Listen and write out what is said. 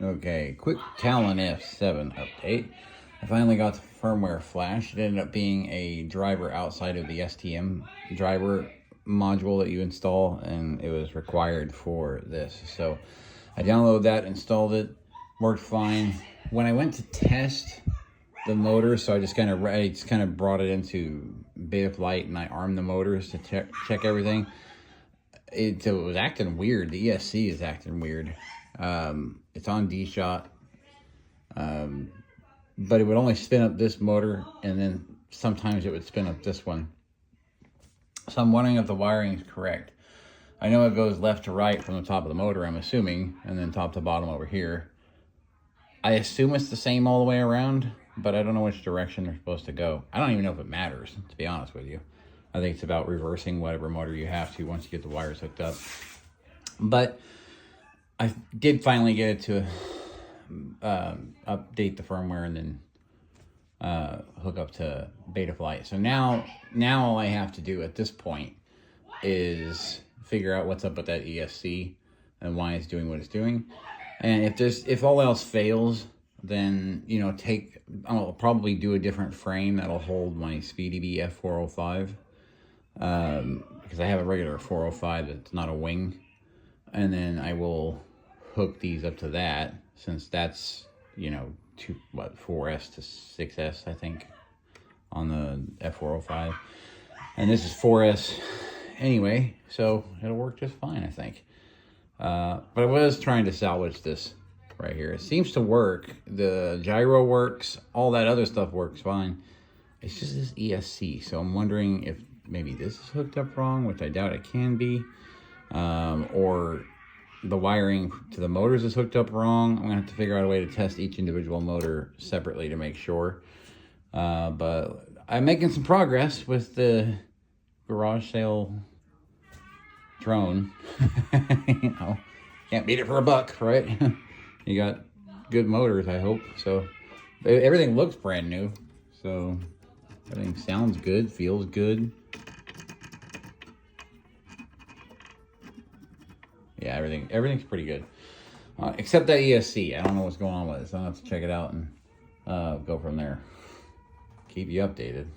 Okay, quick Talon F7 update. I finally got the firmware flash. It ended up being a driver outside of the STM driver module that you install, and it was required for this. So I downloaded that, installed it, worked fine. When I went to test the motor, so I just kind of brought it into beta flight, and I armed the motors to check everything. It was acting weird. The ESC is acting weird. It's on D-Shot, but it would only spin up this motor, and then sometimes it would spin up this one. So I'm wondering if the wiring is correct. I know it goes left to right from the top of the motor, I'm assuming, and then top to bottom over here. I assume it's the same all the way around, but I don't know which direction they're supposed to go. I don't even know if it matters, to be honest with you. I think it's about reversing whatever motor you have to once you get the wires hooked up. But I did finally get it to update the firmware and then hook up to beta flight. So now all I have to do at this point is figure out what's up with that ESC and why it's doing what it's doing. And if all else fails, then I'll probably do a different frame that'll hold my SpeedyBee F405, because I have a regular 405 that's not a wing, and then I will hook these up to that, since that's 4S to 6S I think on the F405, and this is 4S anyway, so it'll work just fine, I think. But I was trying to salvage this right here. It seems to work. The gyro works. All that other stuff works fine. It's just this ESC. So I'm wondering if maybe this is hooked up wrong, which I doubt it can be. Or the wiring to the motors is hooked up wrong. I'm going to have to figure out a way to test each individual motor separately to make sure. But I'm making some progress with the garage sale drone. Can't beat it for a buck, right? You got good motors, I hope. So everything looks brand new, so everything sounds good, feels good. Yeah, everything's pretty good, except that ESC. I don't know what's going on with it, so I'll have to check it out and go from there. Keep you updated.